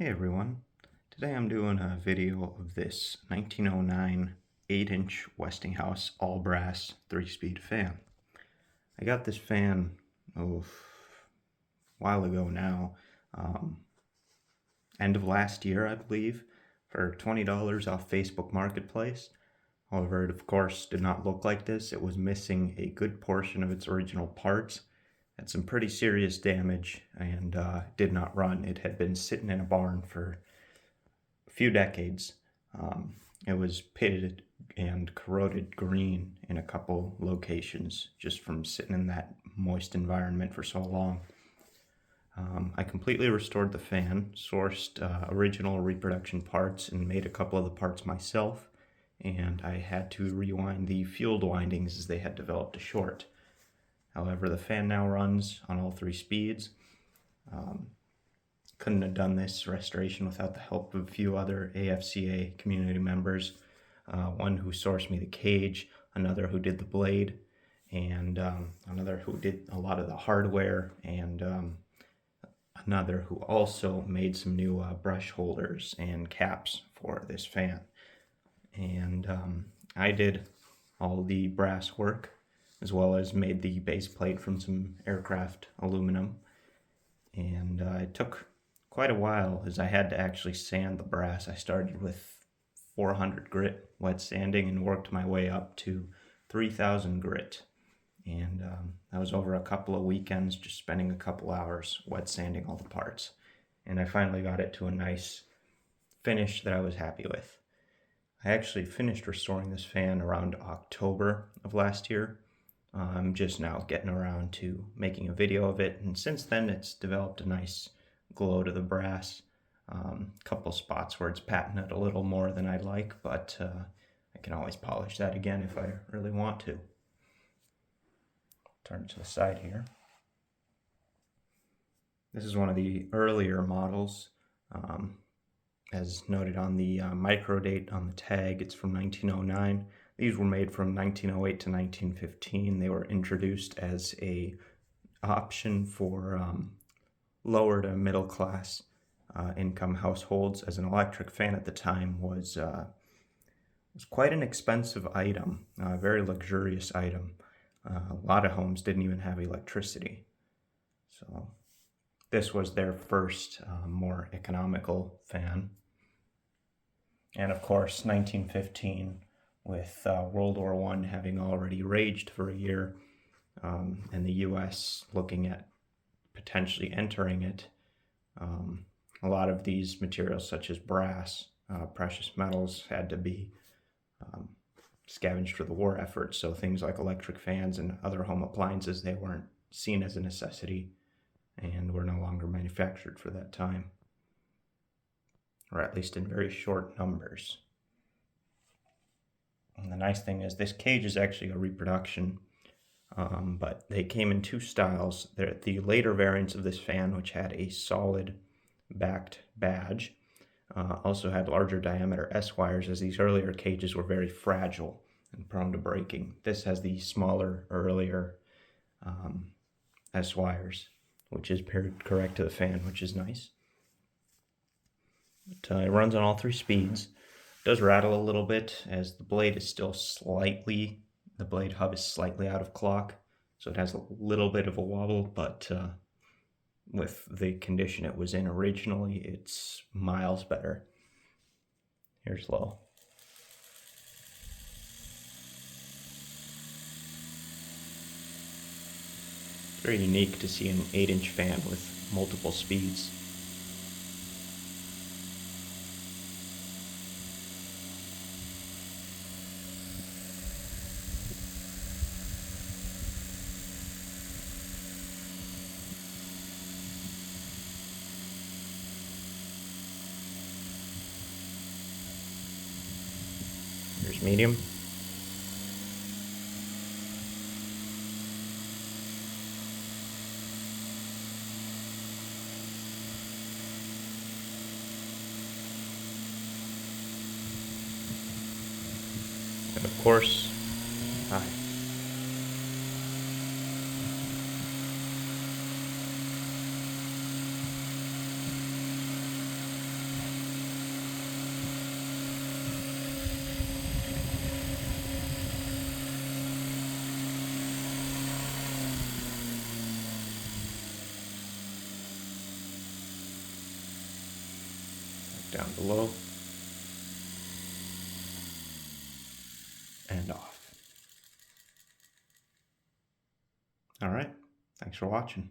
Hey everyone, today I'm doing a video of this 1909 8-inch Westinghouse All Brass 3-speed fan. I got this fan a while ago now, end of last year I believe, for $20 off Facebook Marketplace. However, it of course did not look like this. It was missing a good portion of its original parts, had some pretty serious damage, and did not run. It had been sitting in a barn for a few decades. It was pitted and corroded green in a couple locations just from sitting in that moist environment for so long. I completely restored the fan, sourced original reproduction parts, and made a couple of the parts myself, and I had to rewind the fueled windings as they had developed a short. However, the fan now runs on all 3 speeds. Couldn't have done this restoration without the help of a few other AFCA community members. One who sourced me the cage, another who did the blade, and another who did a lot of the hardware, and another who also made some new brush holders and caps for this fan. And I did all the brass work, as well as made the base plate from some aircraft aluminum. And it took quite a while, as I had to actually sand the brass. I started with 400 grit wet sanding and worked my way up to 3,000 grit. And that was over a couple of weekends, just spending a couple hours wet sanding all the parts. And I finally got it to a nice finish that I was happy with. I actually finished restoring this fan around October of last year. I'm just now getting around to making a video of it, and since then it's developed a nice glow to the brass. Couple spots where it's patinate a little more than I'd like, but I can always polish that again if I really want to. Turn it to the side here. This is one of the earlier models. As noted on the micro date on the tag, it's from 1909. These were made from 1908 to 1915. They were introduced as a option for lower to middle class income households, as an electric fan at the time was quite an expensive item, a very luxurious item. A lot of homes didn't even have electricity. So this was their first more economical fan. And of course, 1915, with World War I having already raged for a year, and the U.S. looking at potentially entering it, a lot of these materials, such as brass, precious metals, had to be scavenged for the war effort. So things like electric fans and other home appliances, they weren't seen as a necessity and were no longer manufactured for that time, or at least in very short numbers. And the nice thing is this cage is actually a reproduction, but they came in 2 styles. The later variants of this fan, which had a solid backed badge, also had larger diameter S-wires, as these earlier cages were very fragile and prone to breaking. This has the smaller, earlier S-wires, which is paired correct to the fan, which is nice. But it runs on all 3 speeds. It does rattle a little bit, as the blade is still the blade hub is slightly out of clock, so it has a little bit of a wobble, but with the condition it was in originally, it's miles better. Here's low. It's very unique to see an 8-inch fan with multiple speeds. Here's medium. And of course, high. down below, and off. All right, thanks for watching.